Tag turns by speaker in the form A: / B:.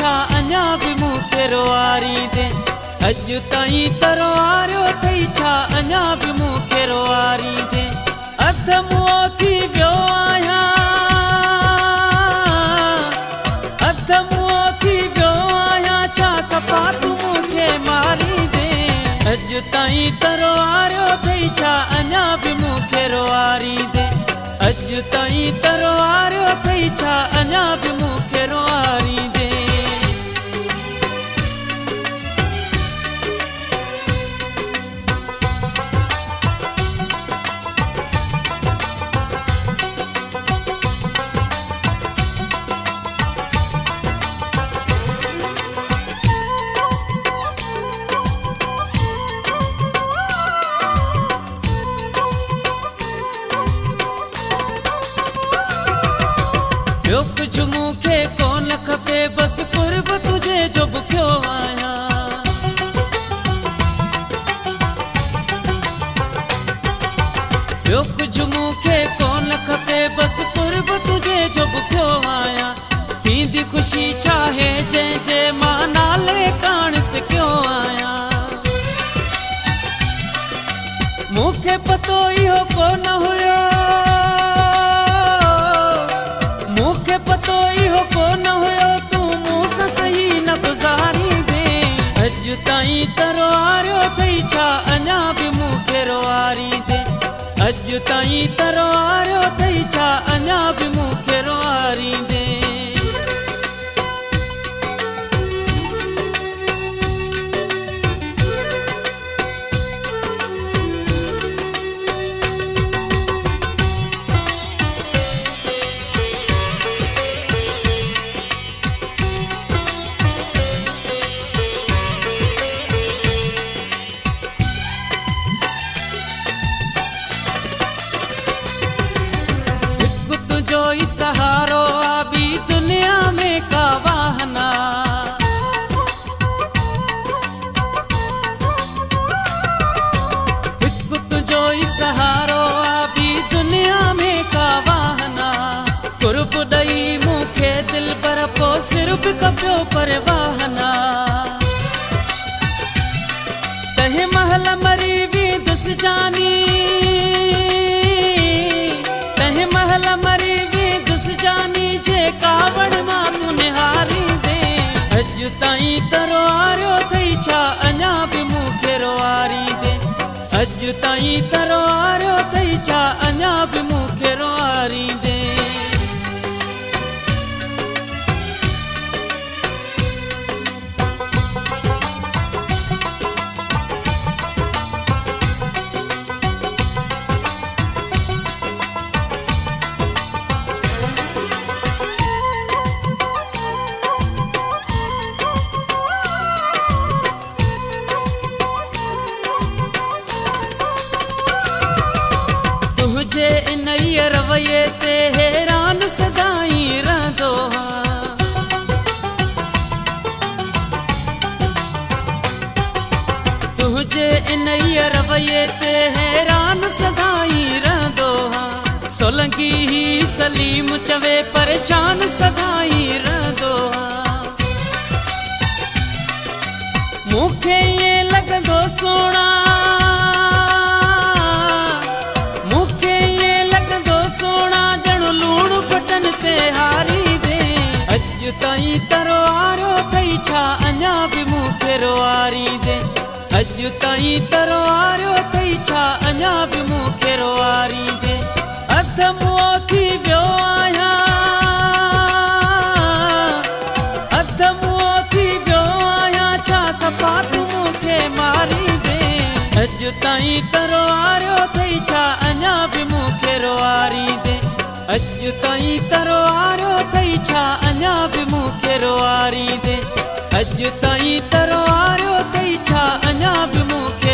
A: छा अञा बि मूंखे रोआरी दे। अॼु ताईं त रोआरियो अथई छा अञा बि मूंखे रोआरी दे। अध मुओ थी वियो आहियां, अध मुओ थी वियो आहियां, छा सफ़ा तूं मूंखे मारी दे। अॼु ताईं त रोआरियो अथई छा अञा बि मूंखे रोआरी दे। अॼु ताईं त रोआरियो अथई छा अञा बि मूंखे रोआरी दे। ॿियो कुझु मूंखे कोन खपे, बसि कुर्ब तुझे जो बुखियो आहियां। ॿियो कुझु मूंखे कोन खपे, बसि कुर्ब तुझे जो बुखियो आहियां। थींदी ख़ुशी चाहे जंहिंजे मां नाले कान सिकियो आहियां। मूंखे पतो इहो कोन हुयो, मूंखे पतो इहो कोन हुयो, तूं मूं सां सही न गुज़ारी दे। अॼु ताईं त रोआरियो अथई छा अञा बि मूंखे रोआरी दे। अॼु ताईं त रोआरियो अथई छा अञा बि मूंखे रोआरी दे। सहारो आबी दुनिया में का वाहना, हिकु तुझो ई सहारो आबी दुनिया में का वाहना। कुर्ब ॾई मूंखे दिल पर पोइ सिर बि कपियो परवाहना। तंहिं महल मरी वेंदुसि जानी, तंहिं महल मरी जानी जे कावड़ मां तूं निहारी दे। अॼु ताईं त रोआरियो अथई छा अञा बि मूंखे रोआरी दे। अॼु ताईं त रोआरियो अथई छा अञा बि मूंखे रोआरी दे। तुझे इन रवैये ते हैरान सदाई रहंदो हां। तुझे इन रवैये ते हैरान सदाई रहंदो हां। सोलंगी ही सलीम चवे परेशान सदाई रहंदो हां। मूंखे ईअं लॻंदो सोना, सोना ॼणु लूणु फटन ते हारी दे। अॼु ताईं त रोआरियो अथई छा अञा बि मूंखे रोआरी दे। अॼु ताईं त रोआरियो अथई छा अञा बि मूंखे रोआरी दे। अध मुओ थी वियो आहियां, अध मुओ थी वियो आहियां, छा सफ़ा तूं मूंखे मारी दे। अॼु ताईं त रोआरियो अथई छा अञा बि मूंखे रोआरी दे। अॼु ताईं त रोआरियो अथई छा अञा बि मूंखे रोआरी दे। अॼु ताईं त रोआरियो अथई छा अञा बि मूंखे